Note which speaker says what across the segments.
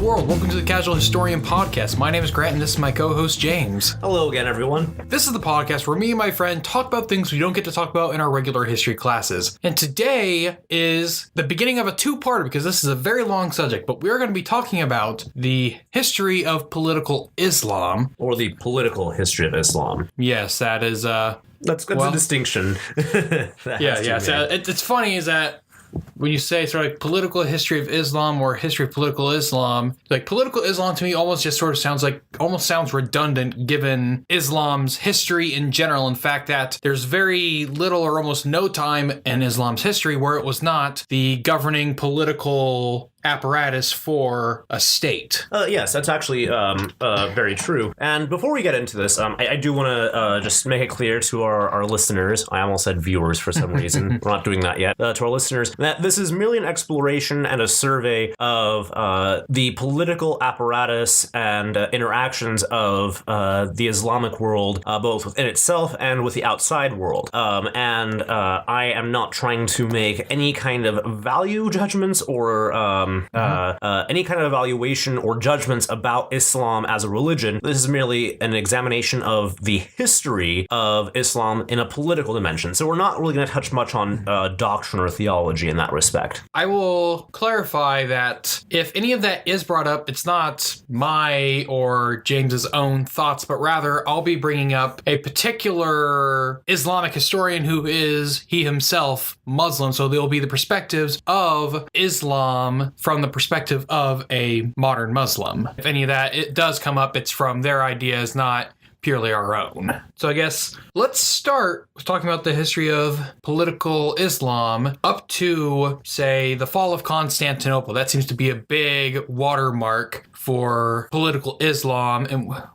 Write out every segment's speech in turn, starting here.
Speaker 1: world. Welcome to the Casual Historian Podcast. My name is Grant and this is my co-host James.
Speaker 2: Hello again, everyone.
Speaker 1: This is the podcast where me and my friend talk about things we don't get to talk about in our regular history classes. And today is the beginning of a two-parter because this is a very long subject, but we're going to be talking about the history of political Islam.
Speaker 2: Or the political history of Islam.
Speaker 1: Yes, that is...
Speaker 2: That's a distinction.
Speaker 1: So it's funny is that when you say sort of like political history of Islam or history of political Islam, like political Islam to me almost just sort of sounds redundant given Islam's history in general. In fact, that there's very little or almost no time in Islam's history where it was not the governing political apparatus for a state.
Speaker 2: Yes, that's actually very true. And before we get into this, I do want to just make it clear to our listeners, I almost said viewers for some reason, we're not doing that yet, to our listeners, that this is merely an exploration and a survey of the political apparatus and interactions of the Islamic world, both within itself and with the outside world. I am not trying to make any kind of value judgments or any kind of evaluation or judgments about Islam as a religion. This is merely an examination of the history of Islam in a political dimension. So we're not really going to touch much on doctrine or theology in that respect.
Speaker 1: I will clarify that if any of that is brought up, it's not my or James's own thoughts, but rather I'll be bringing up a particular Islamic historian who is, he himself, Muslim. So there will be the perspectives of Islam from the perspective of a modern Muslim. If any of that it does come up, it's from their ideas, not purely our own. So I guess let's start with talking about the history of political Islam up to, say, the fall of Constantinople. That seems to be a big watermark for political Islam,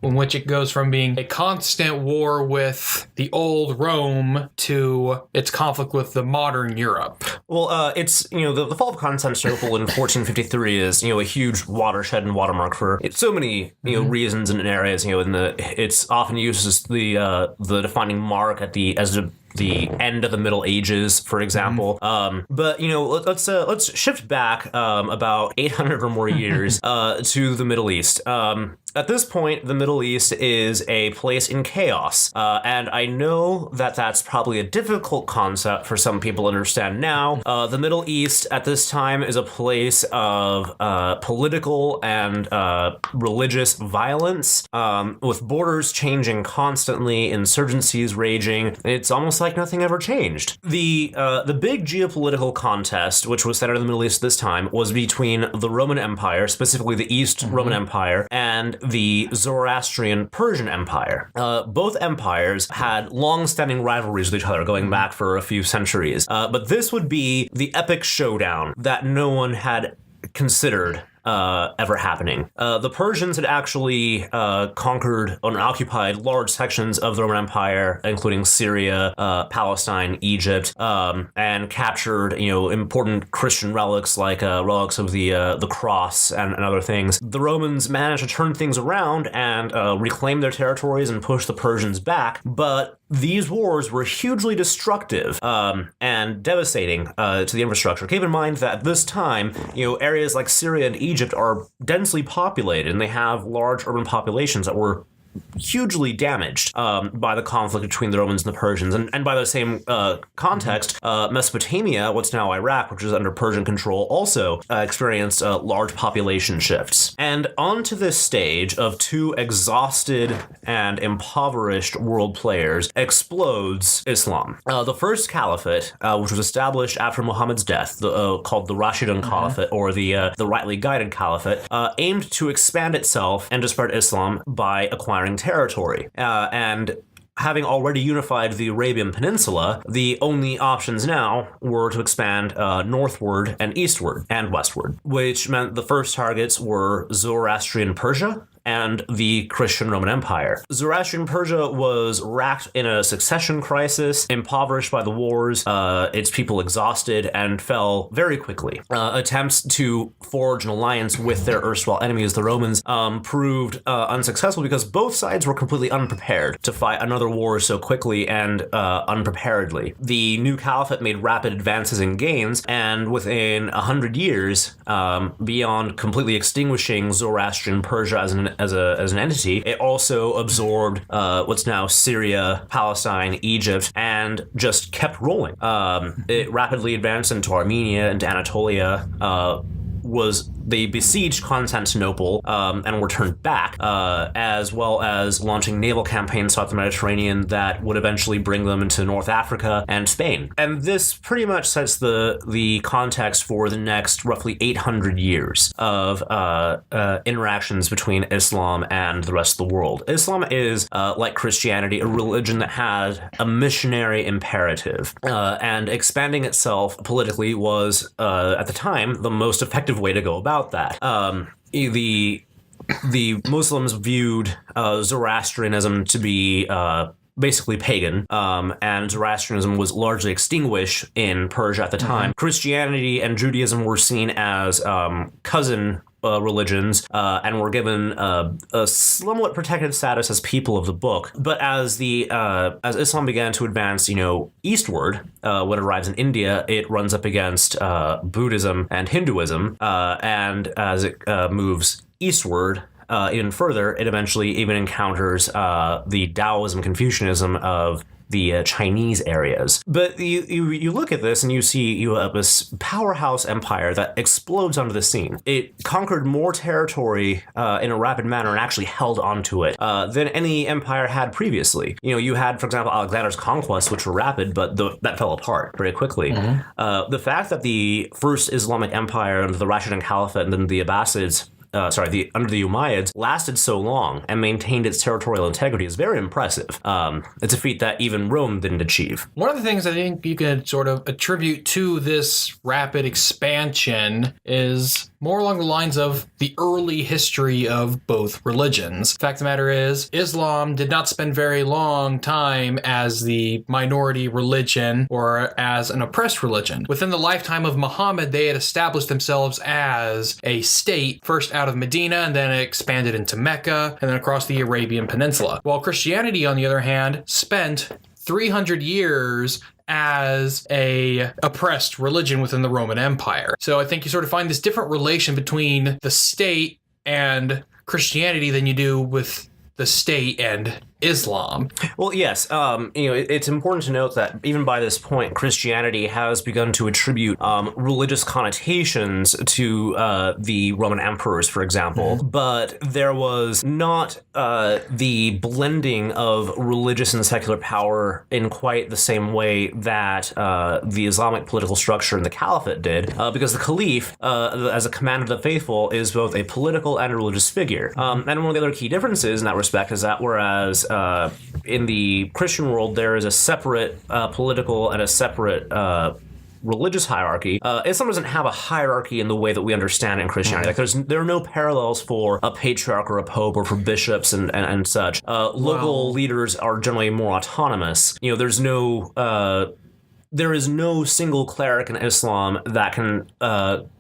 Speaker 1: in which it goes from being a constant war with the old Rome to its conflict with the modern Europe.
Speaker 2: Well, it's, the fall of Constantinople in 1453 is, a huge watershed and watermark for so many, reasons and areas, it's often used as the defining mark as the end of the Middle Ages, for example. But let's shift back about 800 or more years to the Middle East. At this point, the Middle East is a place in chaos. And I know that that's probably a difficult concept for some people to understand now. The Middle East at this time is a place of political and religious violence, with borders changing constantly, insurgencies raging. It's almost like nothing ever changed. The big geopolitical contest, which was centered in the Middle East at this time, was between the Roman Empire, specifically the East Roman Empire, and the Zoroastrian Persian Empire. Both empires had long-standing rivalries with each other, going back for a few centuries. But this would be the epic showdown that no one had considered ever happening. The Persians had actually conquered and occupied large sections of the Roman Empire, including Syria, Palestine, Egypt, and captured, important Christian relics like relics of the cross and other things. The Romans managed to turn things around and reclaim their territories and push the Persians back, but these wars were hugely destructive and devastating to the infrastructure. Keep in mind that at this time, areas like Syria and Egypt are densely populated, and they have large urban populations that were hugely damaged by the conflict between the Romans and the Persians. And by the same context, Mesopotamia, what's now Iraq, which is under Persian control, also experienced large population shifts. And onto this stage of two exhausted and impoverished world players explodes Islam. The first caliphate, which was established after Muhammad's death, called the Rashidun Caliphate, or the rightly guided caliphate, aimed to expand itself and to spread Islam by acquiring territory. And having already unified the Arabian Peninsula, the only options now were to expand northward and eastward and westward, which meant the first targets were Zoroastrian Persia and the Christian Roman Empire. Zoroastrian Persia was racked in a succession crisis, impoverished by the wars, its people exhausted, and fell very quickly. Attempts to forge an alliance with their erstwhile enemies, the Romans, proved unsuccessful because both sides were completely unprepared to fight another war so quickly and unpreparedly. The new caliphate made rapid advances in gains, and within 100 years, beyond completely extinguishing Zoroastrian Persia as an entity, it also absorbed what's now Syria, Palestine, Egypt, and just kept rolling. It rapidly advanced into Armenia, into Anatolia. They besieged Constantinople and were turned back, as well as launching naval campaigns throughout the Mediterranean that would eventually bring them into North Africa and Spain. And this pretty much sets the context for the next roughly 800 years of interactions between Islam and the rest of the world. Islam is, like Christianity, a religion that has a missionary imperative, and expanding itself politically was, at the time, the most effective way to go about that. The Muslims viewed Zoroastrianism to be basically pagan, and Zoroastrianism was largely extinguished in Persia at the time. Christianity and Judaism were seen as cousin religions, and were given a somewhat protected status as people of the book. But as Islam began to advance, eastward, when it arrives in India, it runs up against Buddhism and Hinduism, and as it moves eastward, even further, it eventually even encounters the Taoism, Confucianism of the Chinese areas. But you look at this and you see you have this powerhouse empire that explodes onto the scene. It conquered more territory in a rapid manner and actually held onto it than any empire had previously. You had, for example, Alexander's conquests, which were rapid, but that fell apart very quickly. The fact that the first Islamic empire under the Rashidun Caliphate and then the Abbasids under the Umayyads lasted so long and maintained its territorial integrity is very impressive. It's a feat that even Rome didn't achieve.
Speaker 1: One of the things I think you could sort of attribute to this rapid expansion is more along the lines of the early history of both religions. The fact of the matter is, Islam did not spend very long time as the minority religion or as an oppressed religion. Within the lifetime of Muhammad, they had established themselves as a state, first out of Medina, and then it expanded into Mecca, and then across the Arabian Peninsula. While Christianity, on the other hand, spent 300 years as a oppressed religion within the Roman Empire. So I think you sort of find this different relation between the state and Christianity than you do with the state and Islam.
Speaker 2: Well, yes. It's important to note that even by this point, Christianity has begun to attribute religious connotations to the Roman emperors, for example. But there was not the blending of religious and secular power in quite the same way that the Islamic political structure in the Caliphate did, because the Caliph, as a commander of the faithful, is both a political and a religious figure. And one of the other key differences in that respect is that whereas in the Christian world, there is a separate political and a separate religious hierarchy. Islam doesn't have a hierarchy in the way that we understand it in Christianity. Like there are no parallels for a patriarch or a pope or for bishops and such. Local leaders are generally more autonomous. There is no single cleric in Islam that can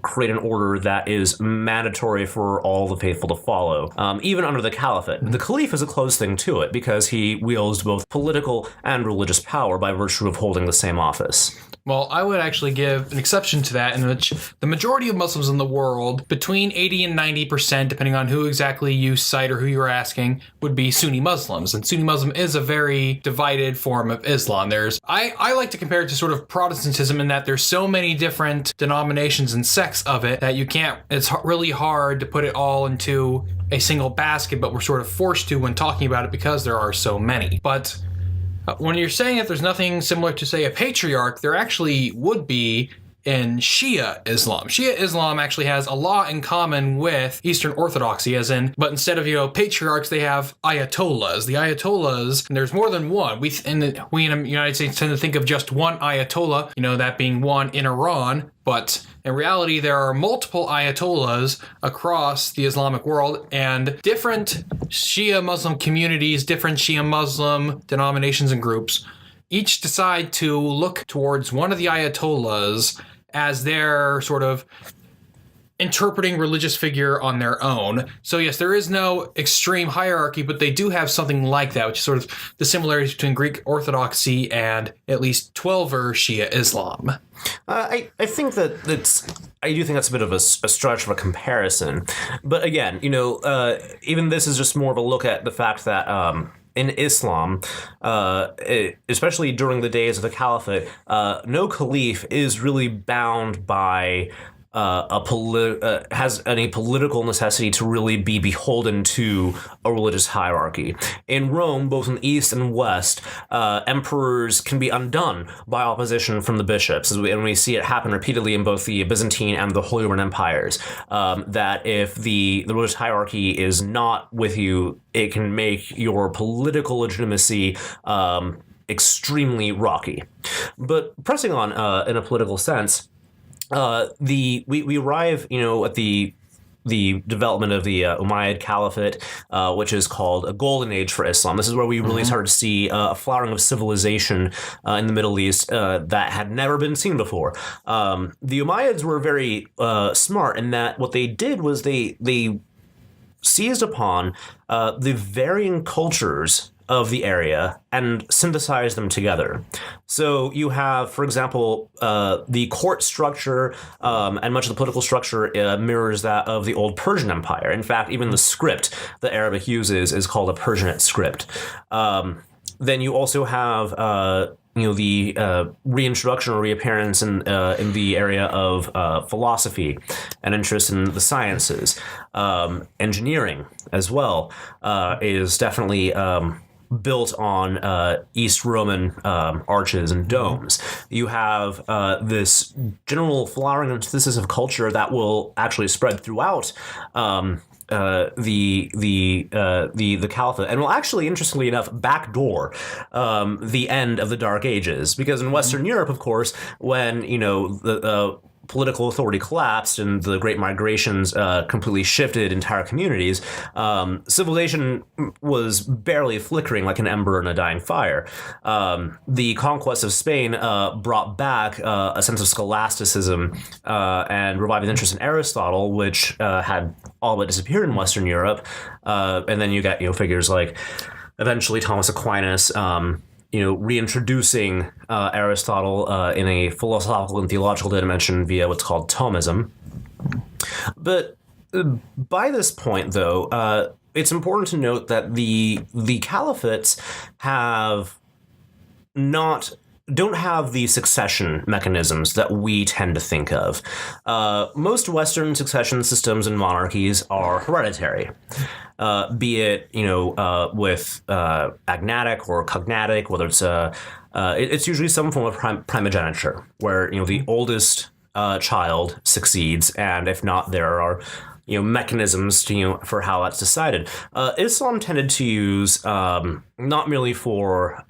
Speaker 2: create an order that is mandatory for all the faithful to follow, even under the Caliphate. The Caliph is a close thing to it because he wields both political and religious power by virtue of holding the same office.
Speaker 1: Well, I would actually give an exception to that, in which the majority of Muslims in the world, between 80 and 90%, depending on who exactly you cite or who you're asking, would be Sunni Muslims. And Sunni Muslim is a very divided form of Islam. I like to compare it to sort of Protestantism in that there's so many different denominations and sects of it that it's really hard to put it all into a single basket, but we're sort of forced to when talking about it because there are so many. But when you're saying that there's nothing similar to, say, a patriarch, there actually would be in Shia Islam. Shia Islam actually has a lot in common with Eastern Orthodoxy, but instead of, patriarchs, they have ayatollahs. The ayatollahs, and there's more than one. We in the United States tend to think of just one ayatollah, that being one in Iran. But in reality, there are multiple ayatollahs across the Islamic world, and different Shia Muslim communities, different Shia Muslim denominations and groups, each decide to look towards one of the ayatollahs as their sort of interpreting religious figure on their own. So yes, there is no extreme hierarchy, but they do have something like that, which is sort of the similarities between Greek Orthodoxy and at least 12er Shia Islam.
Speaker 2: I think I do think that's a bit of a stretch of a comparison. But again, even this is just more of a look at the fact that in Islam, especially during the days of the Caliphate, no caliph is really bound by has any political necessity to really be beholden to a religious hierarchy. In Rome, both in the East and West, emperors can be undone by opposition from the bishops, and we see it happen repeatedly in both the Byzantine and the Holy Roman Empires, that if the religious hierarchy is not with you, it can make your political legitimacy extremely rocky. But pressing on in a political sense, we arrive, at the development of the Umayyad Caliphate, which is called a golden age for Islam. This is where we really started to see a flowering of civilization in the Middle East that had never been seen before. The Umayyads were very smart in that what they did was they seized upon the varying cultures of the area and synthesize them together. So you have, for example, the court structure and much of the political structure mirrors that of the old Persian Empire. In fact, even the script that Arabic uses is called a Persianate script. Then you also have the reintroduction or reappearance in the area of philosophy and interest in the sciences. Engineering as well is definitely built on East Roman arches and domes. You have this general flowering and synthesis of culture that will actually spread throughout the caliphate, and will actually, interestingly enough, backdoor the end of the Dark Ages, because in Western Europe, of course, when the political authority collapsed and the Great Migrations completely shifted entire communities, civilization was barely flickering like an ember in a dying fire. The conquest of Spain brought back a sense of scholasticism and revived interest in Aristotle, which had all but disappeared in Western Europe. And then you get figures like eventually Thomas Aquinas, reintroducing Aristotle in a philosophical and theological dimension via what's called Thomism. But by this point, though, it's important to note that the caliphates don't have the succession mechanisms that we tend to think of. Most Western succession systems and monarchies are hereditary. Be it, with agnatic or cognatic, whether it's usually some form of primogeniture, where, the oldest child succeeds, and if not, there are mechanisms for how that's decided. Islam tended to use, not merely for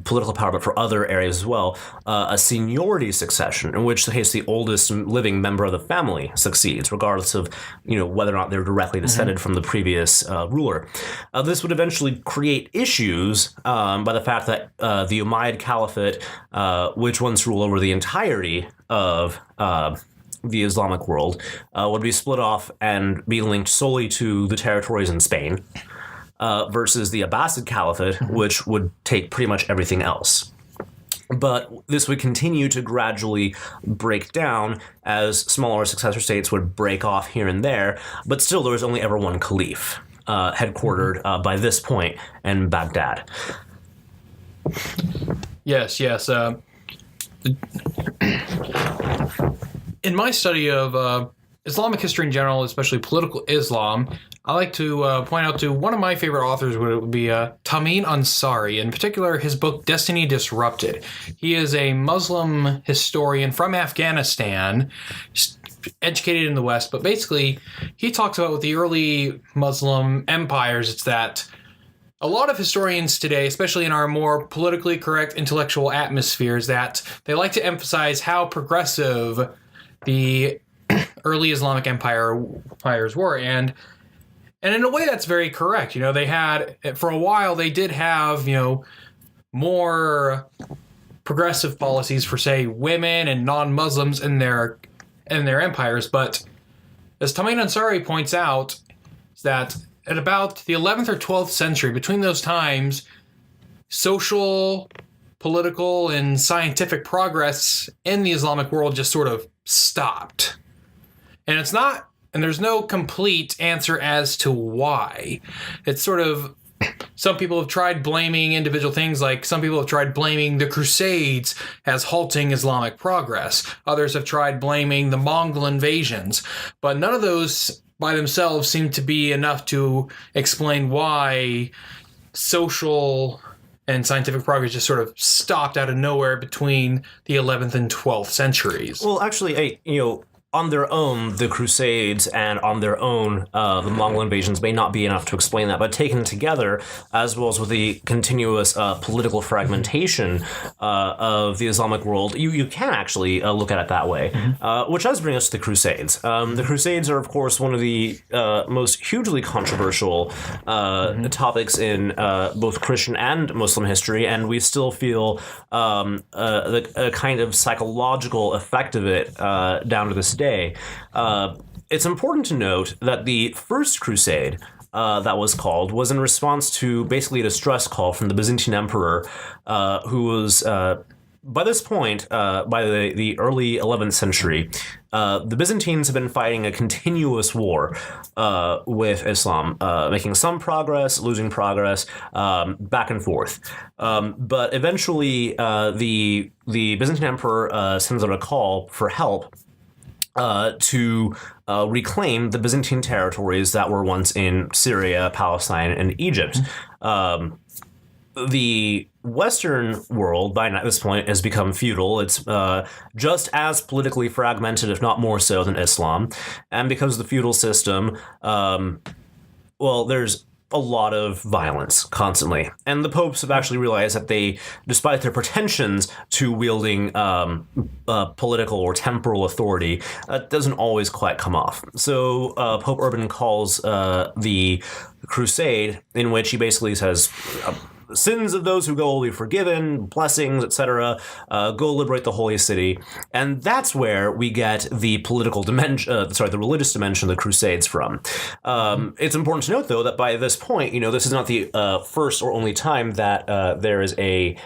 Speaker 2: political power, but for other areas as well, a seniority succession, in which case the oldest living member of the family succeeds, regardless of whether or not they're directly descended from the previous ruler. This would eventually create issues by the fact that the Umayyad Caliphate, which once ruled over the entirety of the Islamic world, would be split off and be linked solely to the territories in Spain, versus the Abbasid Caliphate, which would take pretty much everything else. But this would continue to gradually break down as smaller successor states would break off here and there, but still there was only ever one caliph, headquartered by this point in Baghdad.
Speaker 1: Yes. In my study of Islamic history in general, especially political Islam, I like to point out to one of my favorite authors would be Tamim Ansari, in particular his book Destiny Disrupted. He is a Muslim historian from Afghanistan, educated in the West, but basically he talks about with the early Muslim empires, it's that a lot of historians today, especially in our more politically correct intellectual atmospheres, that they like to emphasize how progressive the early Islamic empires were. And in a way, that's very correct. They had, for a while, they did have, more progressive policies for, say, women and non-Muslims in their empires. But as Tamain Ansari points out, is that at about the 11th or 12th century, between those times, social, political, and scientific progress in the Islamic world just sort of stopped. And there's no complete answer as to why. It's sort of, some people have tried blaming individual things, like some people have tried blaming the Crusades as halting Islamic progress. Others have tried blaming the Mongol invasions. But none of those by themselves seem to be enough to explain why social and scientific progress just sort of stopped out of nowhere between the 11th and 12th centuries.
Speaker 2: Well, actually, on their own, the Crusades and on their own, the Mongol invasions may not be enough to explain that, but taken together, as well as with the continuous political fragmentation of the Islamic world, you can actually look at it that way, which does bring us to the Crusades. The Crusades are, of course, one of the most hugely controversial topics in both Christian and Muslim history, and we still feel a kind of psychological effect of it down to this day. It's important to note that the First Crusade that was called was in response to basically a distress call from the Byzantine emperor, who was, by this point, by the early 11th century, the Byzantines have been fighting a continuous war with Islam, making some progress, losing progress, back and forth. But eventually, the Byzantine emperor sends out a call for help to reclaim the Byzantine territories that were once in Syria, Palestine, and Egypt. The Western world, by this point, has become feudal. It's just as politically fragmented, if not more so, than Islam. And because of the feudal system, there's a lot of violence constantly. And the popes have actually realized that they, despite their pretensions to wielding political or temporal authority, doesn't always quite come off. So Pope Urban calls the crusade, in which he basically says, sins of those who go will be forgiven, blessings, etc. Go liberate the holy city, and that's where we get the political dimension, the religious dimension of the Crusades from. It's important to note, though, that by this point, this is not the first or only time that there is a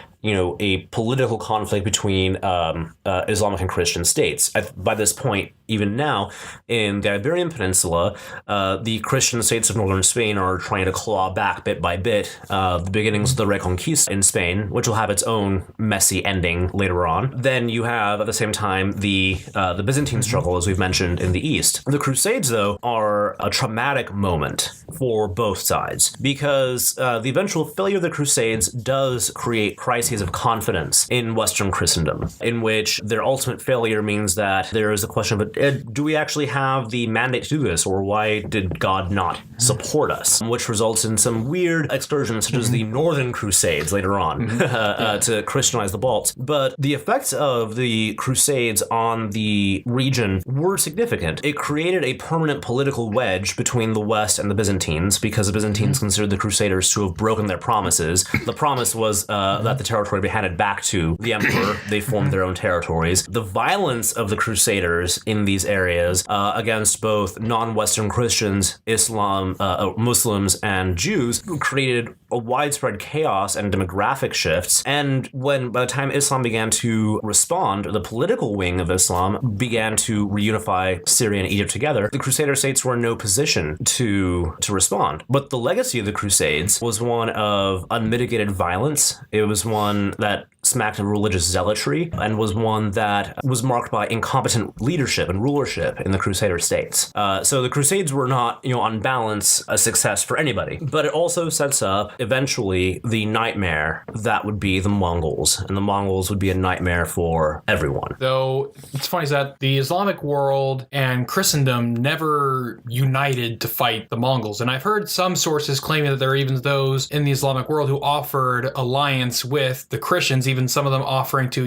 Speaker 2: political conflict between Islamic and Christian states. By this point, even now, in the Iberian Peninsula, the Christian states of northern Spain are trying to claw back bit by bit the beginnings of the Reconquista in Spain, which will have its own messy ending later on. Then you have, at the same time, the Byzantine struggle, as we've mentioned, in the East. The Crusades, though, are a traumatic moment for both sides, because the eventual failure of the Crusades does create crises of confidence in Western Christendom, in which their ultimate failure means that there is a question of, do we actually have the mandate to do this, or why did God not support us? Which results in some weird excursions, such as the Northern Crusades later on, to Christianize the Balts. But the effects of the Crusades on the region were significant. It created a permanent political wedge between the West and the Byzantines, because the Byzantines considered the Crusaders to have broken their promises. The promise was that the territory would be handed back to the emperor. They formed their own territories. The violence of the Crusaders in these areas against both non-Western Christians, Muslims, and Jews created a widespread chaos and demographic shifts. And by the time Islam began to respond, the political wing of Islam began to reunify Syria and Egypt together, the Crusader states were in no position to respond. But the legacy of the Crusades was one of unmitigated violence. It was one that smacked of religious zealotry, and was one that was marked by incompetent leadership and rulership in the Crusader states. So the Crusades were not, on balance, a success for anybody. But it also sets up, eventually, the nightmare that would be the Mongols. And the Mongols would be a nightmare for everyone.
Speaker 1: Though, it's funny is that the Islamic world and Christendom never united to fight the Mongols. And I've heard some sources claiming that there are even those in the Islamic world who offered alliance with the Christians, even some of them offering to,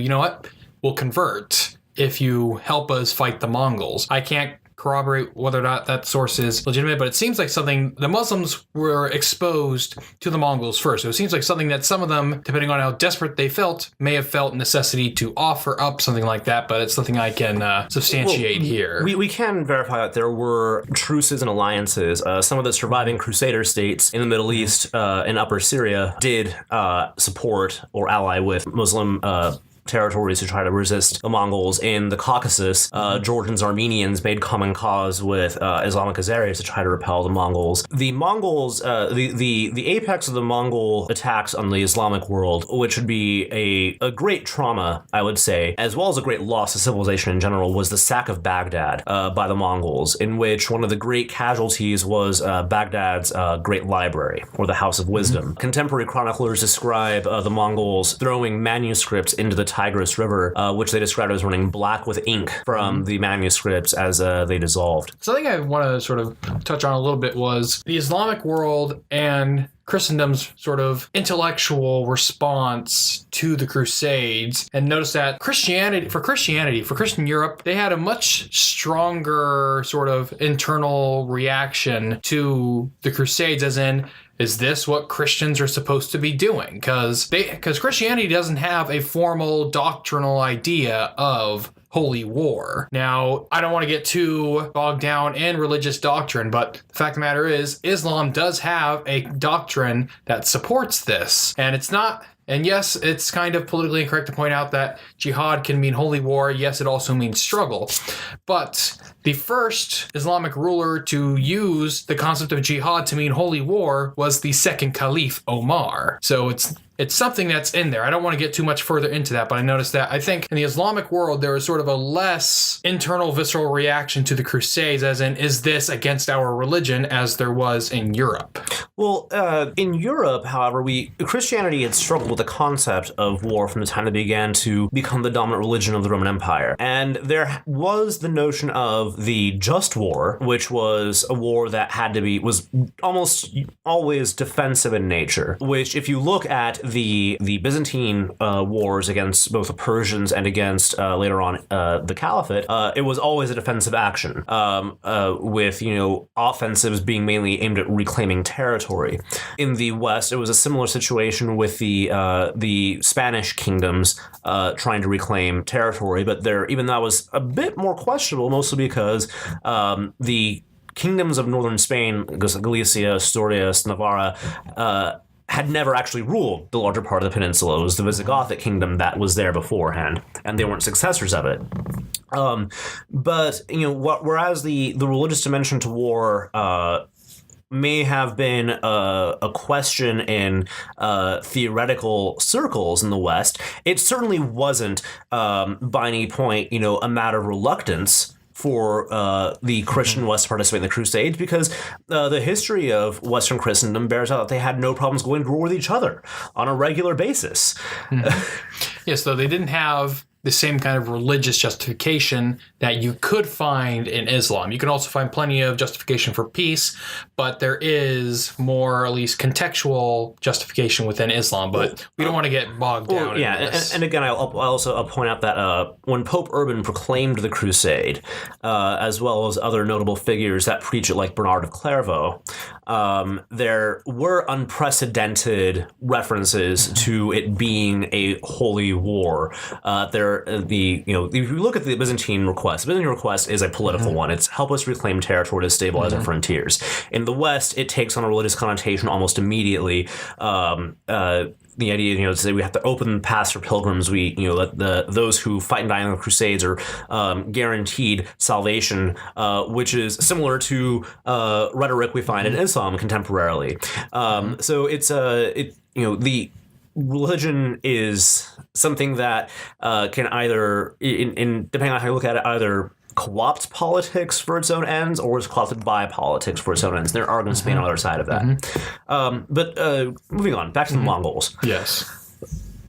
Speaker 1: we'll convert if you help us fight the Mongols. I can't corroborate whether or not that source is legitimate, but it seems like something the Muslims were exposed to the Mongols first. So it seems like something that some of them, depending on how desperate they felt, may have felt necessity to offer up something like that, but it's nothing I can substantiate here.
Speaker 2: We can verify that there were truces and alliances. Some of the surviving Crusader states in the Middle East and Upper Syria did support or ally with Muslim territories to try to resist the Mongols. In the Caucasus, Georgians, Armenians made common cause with Islamic Azeris to try to repel the Mongols. The Mongols, the apex of the Mongol attacks on the Islamic world, which would be a great trauma, I would say, as well as a great loss to civilization in general, was the sack of Baghdad by the Mongols, in which one of the great casualties was Baghdad's Great Library, or the House of Wisdom. Contemporary chroniclers describe the Mongols throwing manuscripts into the Tigris River, which they described as running black with ink from the manuscripts as they dissolved.
Speaker 1: Something I want to sort of touch on a little bit was the Islamic world and Christendom's sort of intellectual response to the Crusades. And notice that for Christian Europe, they had a much stronger sort of internal reaction to the Crusades, as in, is this what Christians are supposed to be doing? Because Christianity doesn't have a formal doctrinal idea of holy war. Now, I don't want to get too bogged down in religious doctrine, but the fact of the matter is, Islam does have a doctrine that supports this. And it's not... And yes, it's kind of politically incorrect to point out that jihad can mean holy war. Yes, it also means struggle. But the first Islamic ruler to use the concept of jihad to mean holy war was the second caliph, Omar. So it's something that's in there. I don't want to get too much further into that, but I noticed that I think in the Islamic world, there was sort of a less internal visceral reaction to the Crusades, as in, is this against our religion, as there was in Europe?
Speaker 2: Well, in Europe, however, Christianity had struggled with the concept of war from the time it began to become the dominant religion of the Roman Empire. And there was the notion of the just war, which was a war that was almost always defensive in nature, which if you look at the Byzantine wars against both the Persians and against later on the Caliphate, it was always a defensive action, with offensives being mainly aimed at reclaiming territory. In the West, it was a similar situation with the Spanish kingdoms trying to reclaim territory, but even that was a bit more questionable, mostly because the kingdoms of northern Spain, Galicia, Asturias, Navarra, had never actually ruled the larger part of the peninsula. It was the Visigothic kingdom that was there beforehand, and they weren't successors of it. But whereas the religious dimension to war may have been a question in theoretical circles in the West, it certainly wasn't by any point a matter of reluctance for the Christian West to participate in the Crusades, because the history of Western Christendom bears out that they had no problems going to war with each other on a regular basis.
Speaker 1: Yes, though they didn't have the same kind of religious justification that you could find in Islam. You can also find plenty of justification for peace, but there is more, or at least contextual justification within Islam, but we don't want to get bogged down in this.
Speaker 2: And again, I'll also point out that when Pope Urban proclaimed the Crusade, as well as other notable figures that preach it like Bernard of Clairvaux, there were unprecedented references to it being a holy war. If you look at the Byzantine request is a political one. It's help us reclaim territory to stabilize our frontiers. In the West, it takes on a religious connotation almost immediately. The idea, to say we have to open paths for pilgrims. Let those who fight and die in the Crusades are guaranteed salvation, which is similar to rhetoric we find in Islam contemporarily. So it's the religion is something that can either, depending on how you look at it, either co-opt politics for its own ends or is co-opted by politics for its own ends. There are arguments being on the other side of that. But moving on, back to the Mongols.
Speaker 1: Yes.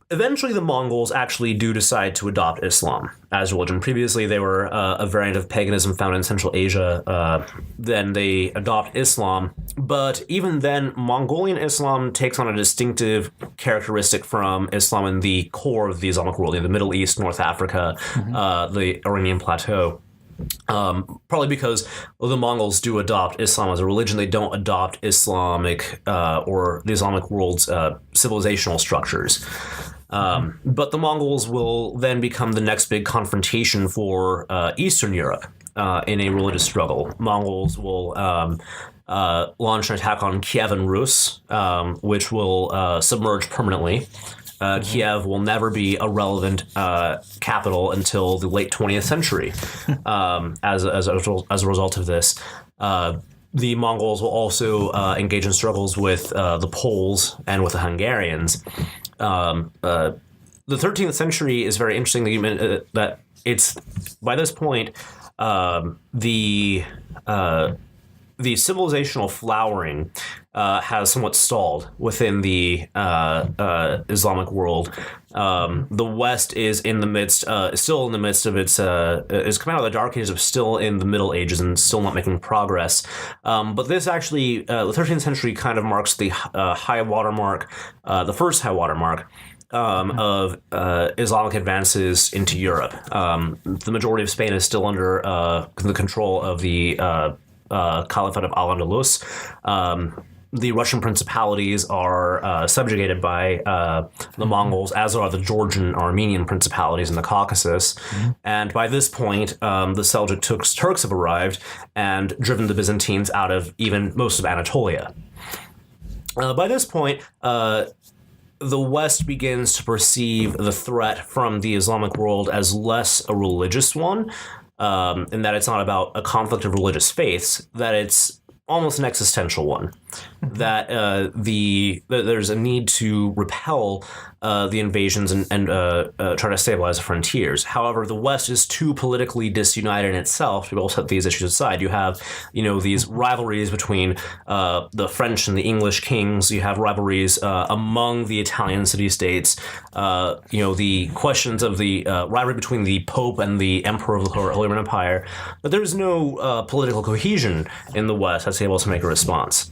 Speaker 2: Eventually, the Mongols actually do decide to adopt Islam as religion. Previously, they were a variant of paganism found in Central Asia. Then they adopt Islam. But even then, Mongolian Islam takes on a distinctive characteristic from Islam in the core of the Islamic world, in the Middle East, North Africa, the Iranian Plateau. Probably because the Mongols do adopt Islam as a religion, they don't adopt Islamic or the Islamic world's civilizational structures. But the Mongols will then become the next big confrontation for Eastern Europe in a religious struggle. Mongols will launch an attack on Kiev and Rus, which will submerge permanently. Kiev will never be a relevant capital until the late 20th century. As a result of this, the Mongols will also engage in struggles with the Poles and with the Hungarians. The 13th century is very interesting that it's by this point the civilizational flowering has somewhat stalled within the Islamic world. The West is in the midst, still in the midst of its, is coming out of the Dark Ages, but still in the Middle Ages and still not making progress. But this actually, the 13th century kind of marks the high watermark, the first high watermark of Islamic advances into Europe. The majority of Spain is still under the control of the Caliphate of Al-Andalus. The Russian principalities are subjugated by the Mongols, as are the Georgian and Armenian principalities in the Caucasus. And by this point, the Seljuk Turks have arrived and driven the Byzantines out of even most of Anatolia. By this point, the West begins to perceive the threat from the Islamic world as less a religious one, in that it's not about a conflict of religious faiths, that it's almost an existential one, that there's a need to repel the invasions and try to stabilize the frontiers. However, the West is too politically disunited in itself to be able to set these issues aside. You have, these rivalries between the French and the English kings. You have rivalries among the Italian city-states. The questions of the rivalry between the Pope and the Emperor of the Holy Roman Empire. But there's no political cohesion in the West that's able to make a response.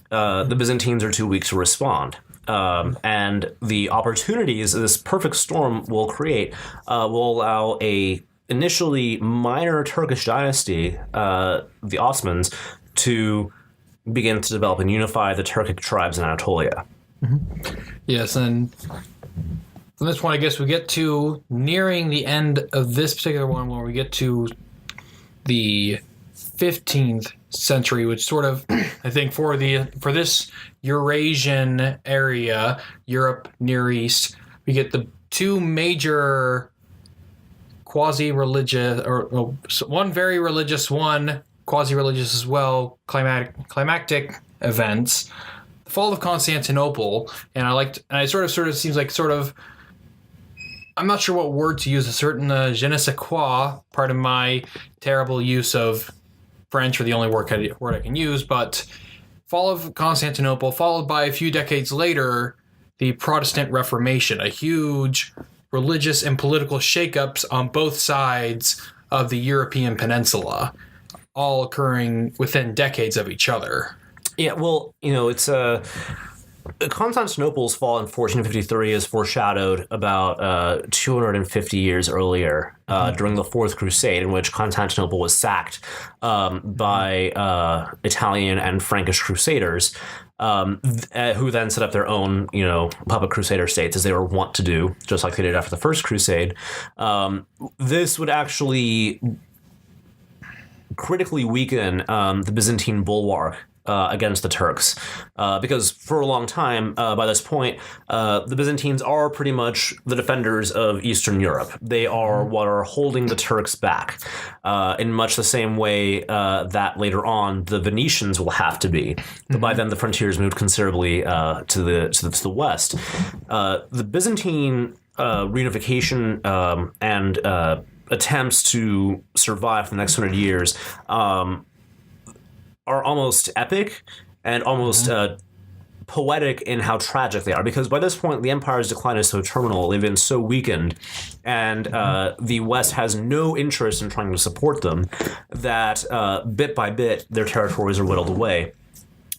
Speaker 2: The Byzantines are too weak to respond. And the opportunities this perfect storm will create will allow a initially minor Turkish dynasty, the Ottomans, to begin to develop and unify the Turkic tribes in Anatolia.
Speaker 1: Yes, and from this point, I guess we get to nearing the end of this particular one, where we get to the 15th century, which sort of, I think, for this Eurasian area, Europe, Near East, we get the two major quasi-religious, or one very religious, one quasi-religious as well, climactic events. The fall of Constantinople, and it sort of seems like I'm not sure what word to use, a certain je ne sais quoi, pardon my terrible use of French for the only word I can use, but fall of Constantinople, followed by a few decades later, the Protestant Reformation, a huge religious and political shakeups on both sides of the European peninsula, all occurring within decades of each other.
Speaker 2: Yeah, well, it's Constantinople's fall in 1453 is foreshadowed about 250 years earlier during the Fourth Crusade, in which Constantinople was sacked by Italian and Frankish crusaders, who then set up their own, puppet crusader states, as they were wont to do, just like they did after the First Crusade. This would actually critically weaken the Byzantine bulwark against the Turks, because for a long time, by this point, the Byzantines are pretty much the defenders of Eastern Europe. They are what are holding the Turks back, in much the same way that later on the Venetians will have to be. But by then, the frontiers moved considerably to the west. The Byzantine reunification and attempts to survive for the next 100 years are almost epic and almost poetic in how tragic they are, because by this point the empire's decline is so terminal, they've been so weakened, and the West has no interest in trying to support them, that bit by bit their territories are whittled away.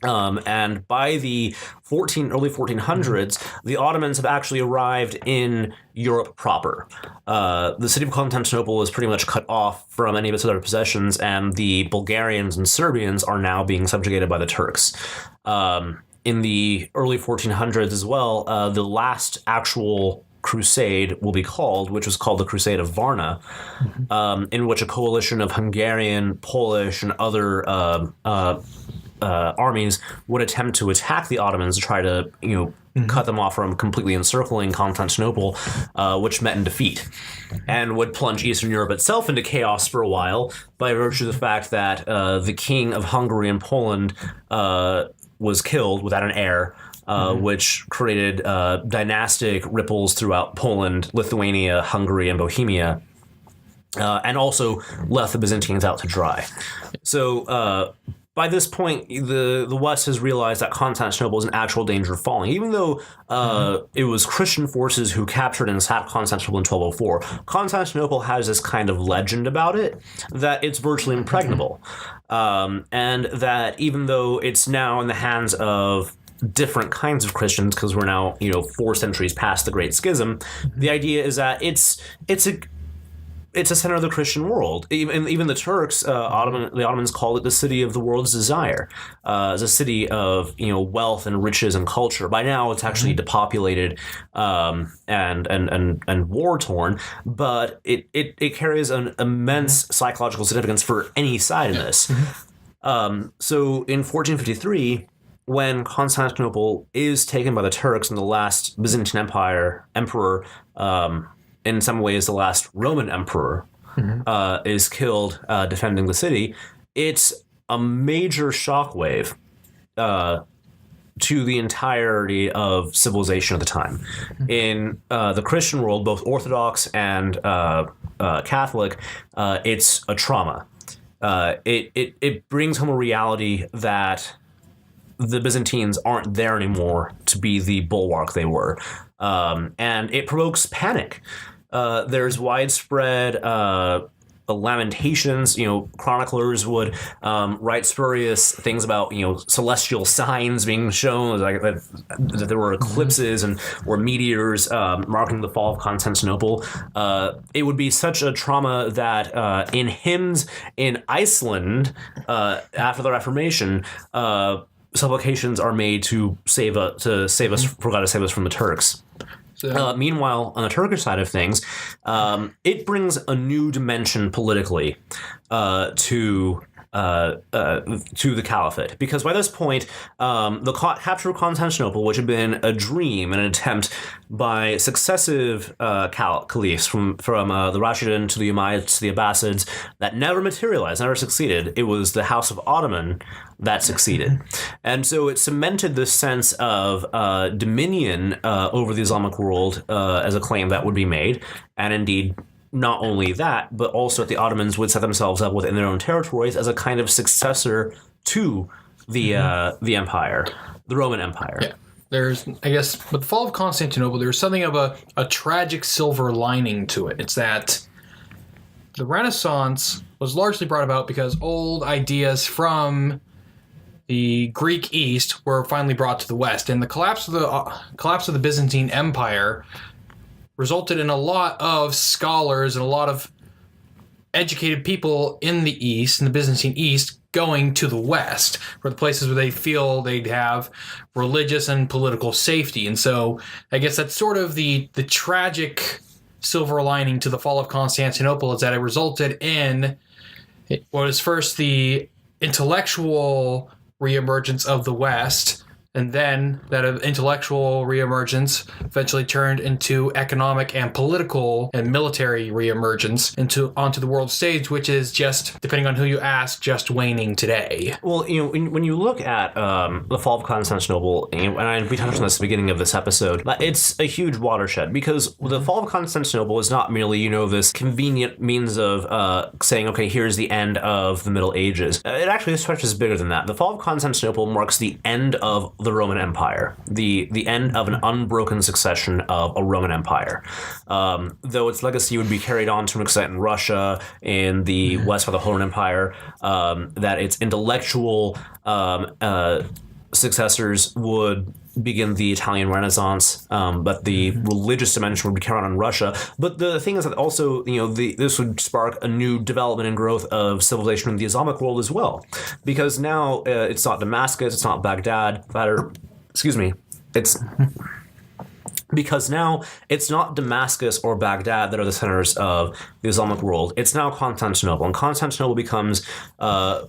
Speaker 2: And by the early 1400s, the Ottomans have actually arrived in Europe proper. The city of Constantinople is pretty much cut off from any of its other possessions, and the Bulgarians and Serbians are now being subjugated by the Turks. In the early 1400s as well, the last actual crusade will be called, which was called the Crusade of Varna, in which a coalition of Hungarian, Polish, and other armies would attempt to attack the Ottomans to try to, cut them off from completely encircling Constantinople, which met in defeat, and would plunge Eastern Europe itself into chaos for a while by virtue of the fact that the king of Hungary and Poland was killed without an heir, which created dynastic ripples throughout Poland, Lithuania, Hungary, and Bohemia. And also left the Byzantines out to dry. So by this point, the West has realized that Constantinople is in actual danger of falling. Even though it was Christian forces who captured and sacked Constantinople in 1204, Constantinople has this kind of legend about it that it's virtually impregnable. And that even though it's now in the hands of different kinds of Christians, because we're now 4 centuries past the Great Schism, the idea is that it's a center of the Christian world. Even the Turks, the Ottomans called it the city of the world's desire, as a city of wealth and riches and culture. By now, it's actually depopulated and war torn, but it carries an immense psychological significance for any side in this. So in 1453. When Constantinople is taken by the Turks and the last Byzantine emperor, in some ways the last Roman emperor, is killed defending the city, it's a major shockwave to the entirety of civilization at the time. In the Christian world, both Orthodox and Catholic, it's a trauma. It brings home a reality that the Byzantines aren't there anymore to be the bulwark they were. And it provokes panic. There's widespread lamentations. Chroniclers would write spurious things about celestial signs being shown, like that there were eclipses or meteors marking the fall of Constantinople. It would be such a trauma that in hymns in Iceland after the Reformation, supplications are made to save us, for God to save us from the Turks. Meanwhile, on the Turkish side of things, it brings a new dimension politically to the Caliphate, because by this point, the capture of Constantinople, which had been a dream, an attempt by successive caliphs from the Rashidun to the Umayyads to the Abbasids, that never materialized, never succeeded. It was the House of Ottoman that succeeded. And so it cemented this sense of dominion over the Islamic world as a claim that would be made, and indeed not only that, but also that the Ottomans would set themselves up within their own territories as a kind of successor to the empire, the Roman Empire.
Speaker 1: Yeah. There's, I guess, with the fall of Constantinople, there's something of a tragic silver lining to it. It's that the Renaissance was largely brought about because old ideas from the Greek East were finally brought to the West, and the collapse of the Byzantine Empire resulted in a lot of scholars and a lot of educated people in the East, in the Byzantine East, going to the West, for the places where they feel they'd have religious and political safety. And so I guess that's sort of the tragic silver lining to the fall of Constantinople, is that it resulted in what was first the intellectual reemergence of the West, and then that intellectual reemergence eventually turned into economic and political and military reemergence onto the world stage, which is just, depending on who you ask, just waning today.
Speaker 2: Well, when you look at the fall of Constantinople, and we touched on this at the beginning of this episode, it's a huge watershed, because the fall of Constantinople is not merely, this convenient means of saying, okay, here's the end of the Middle Ages. It actually stretches bigger than that. The fall of Constantinople marks the end of the Roman Empire, the end of an unbroken succession of a Roman Empire. Though its legacy would be carried on to an extent in Russia, in the West by the Roman Empire, that its intellectual successors would begin the Italian Renaissance, but the religious dimension would be carried on in Russia. But the thing is that also, this would spark a new development and growth of civilization in the Islamic world as well, because now it's not Damascus, it's not Baghdad, because now it's not Damascus or Baghdad that are the centers of the Islamic world. It's now Constantinople, and Constantinople becomes a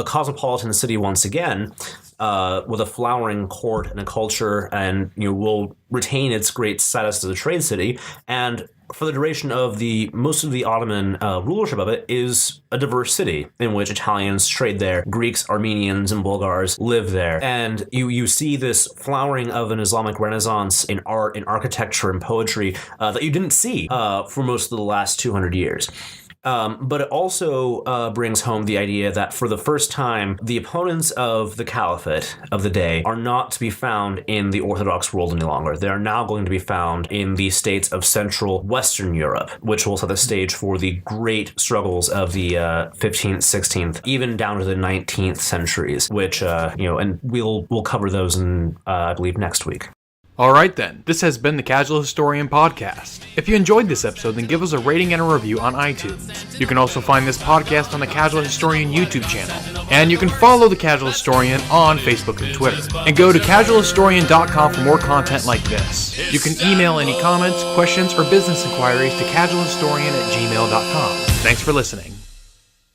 Speaker 2: cosmopolitan city once again, with a flowering court and a culture, and will retain its great status as a trade city. And for the duration of most of the Ottoman rulership of it is a diverse city in which Italians trade there, Greeks, Armenians, and Bulgars live there. And you see this flowering of an Islamic Renaissance in art, in architecture, and poetry that you didn't see for most of the last 200 years. But it also brings home the idea that for the first time, the opponents of the caliphate of the day are not to be found in the Orthodox world any longer. They are now going to be found in the states of Central Western Europe, which will set the stage for the great struggles of the 15th, 16th, even down to the 19th centuries, which, and we'll cover those in, I believe, next week.
Speaker 1: Alright then, this has been the Casual Historian Podcast. If you enjoyed this episode, then give us a rating and a review on iTunes. You can also find this podcast on the Casual Historian YouTube channel. And you can follow the Casual Historian on Facebook and Twitter. And go to casualhistorian.com for more content like this. You can email any comments, questions, or business inquiries to casualhistorian@gmail.com. Thanks for listening.